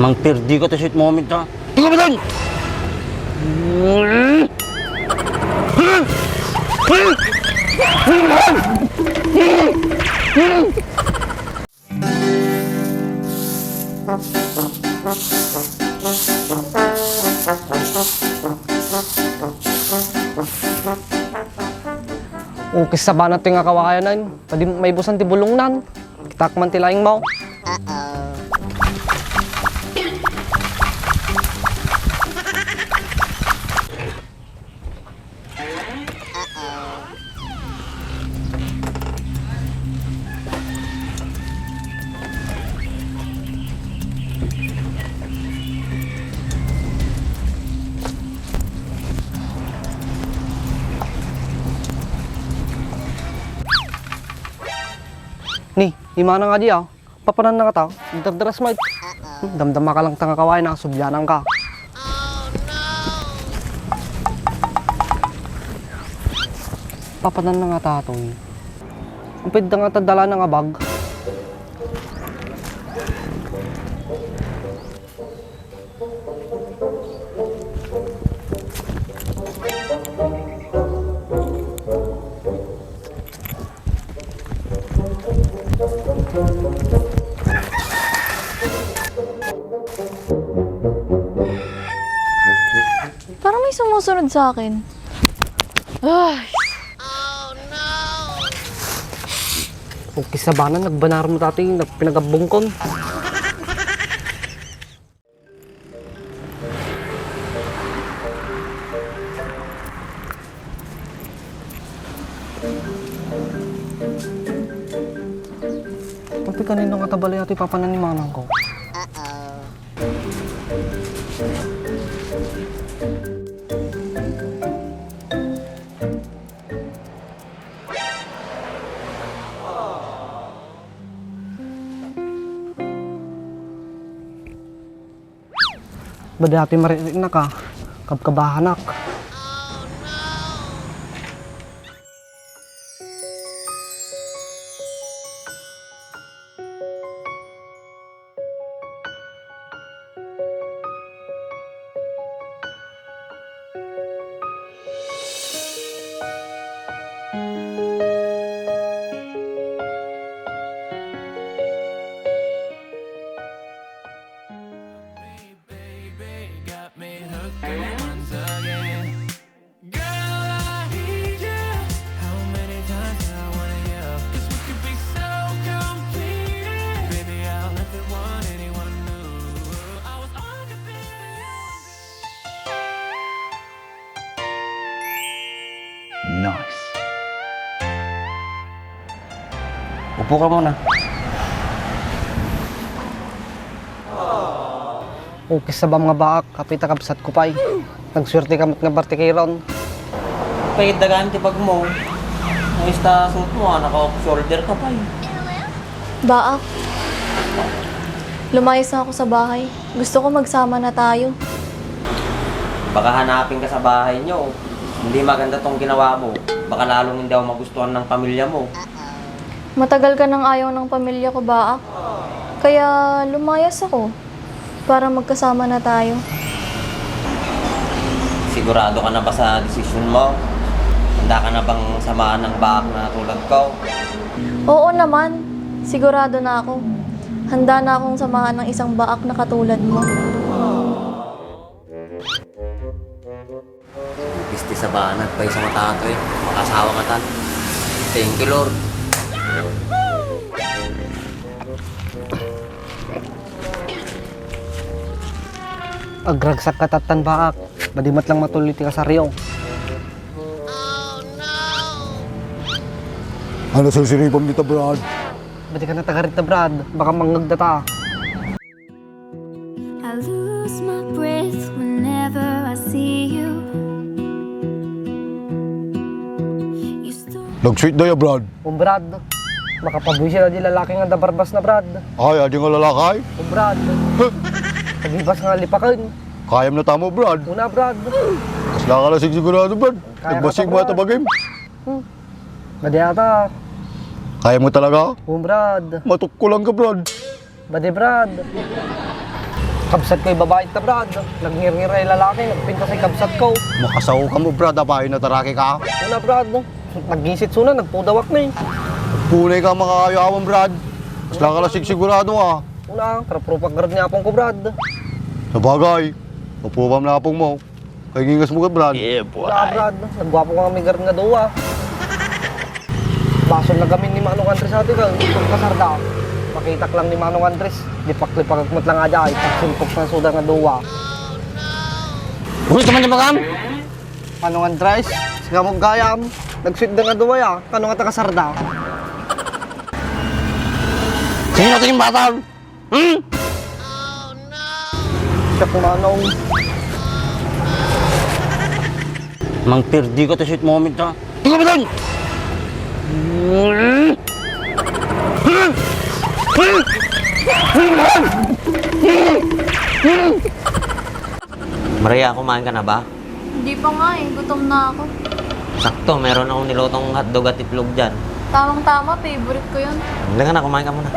Mang perdi ka to shit moment ha. Tingnan mo doon! Ukis sa banat nga kawayanan, padi may busan ti bulungnan. Kitakman ti laing mo. Ni, imana nga di ah. Papanan na ka ta. Dardaras mo. Damdama ka lang tanga kaway na subyanan ka. Papanan na nga ta to. Ang pwede nga tadala na nga bag. Parang may sumusunod sa akin. Ay, Ukis sa banan, nagbanar mo tati, pinagabungkon. Tapi kanino nga tabali natin papanan ni manang ko? Bada natin marinig na ka, kabkabahanak. Nice. Upo ka muna. Ukis sa ba mga baak, kapita kapsat ko pa'y. Nagswerte kamot nga bartikiron. Pahit dagaan ti bag mo. Ang ista suit mo, naka-off-shoulder ka pa eh. baak. Lumayas na ako sa bahay. Gusto ko magsama na tayo. Baka hanapin ka sa bahay nyo. Hindi maganda tong ginawa mo. Baka lalong hindi ako magustuhan ng pamilya mo. Matagal ka nang ayaw ng pamilya ko, baak. Kaya lumayas ako para magkasama na tayo. Sigurado ka na ba sa desisyon mo? Handa ka na bang samahan ng baak na tulad ko? Oo naman. Sigurado na ako. Handa na akong samahan ng isang baak na katulad mo. Pisti sa banat pa isang matato eh. Makasawa ka tan. Thank you, Lord. Agragsak katatan baak, badimat lang matuliti ka sa riyo. Ano sa siripam dito, Brad? Badi ka na tagarita Brad, baka mangagdata. I lose my breath whenever I see you. Nag-sweet na ya, Brad. Brad, baka pabuhi sila di lalaki nga dabarbas na Brad. Ay, adi nga lalakay. Brad, pagibas nga lipakan. Kayam na tamo, Brad. Una Brad, Mas nakalasig sigurado, Brad. Kaya Nagbasig ka mo pa, ata Brad. bagay. badi ata. Kaya mo talaga? Brad, Matok ko lang ka, Brad. Bade, Brad. Kabsat ko yung babae na, Brad. Nagngir-ngir ay lalaki, nagpinta sa kabsat ko. Makasaw ka mo, Brad. Apahin na taraki ka. Wala, Brad, no? Naggisit suna, nagpudawak na eh. Punay ka makakayawan, Brad. Mas nakalasig sigurado ah. Wala, karaprupak guard niya pong ko, Brad. Sabagay, mapupam na apong mo. Kay gingas mo ka, Brad. Wala, Brad. Nagwapo ka kami guard nga doon, Basol na gamin ni Manong Andres ate ka. Kung kasarda, makita lang ni Manong Andres. Lipak-lipak agmat lang nga dyan. Pagsulpok sa suda nga doon, Ulit naman niya magam! Manong Andres, sige mo gayam. Nagsuit na nga doon, Kano nga takasarda? Sino natin yung bata? Hmm? Siya kung Manong. Mang perdi ko to sweet moment ha. Ikaw ba doon? Maria, kumain ka na ba? Hindi pa nga eh, gutom na ako. Sakto, meron akong nilutong hotdog at itlog dyan. Tamang-tama, favorite ko yun. Hindi ka na, kumain ka muna.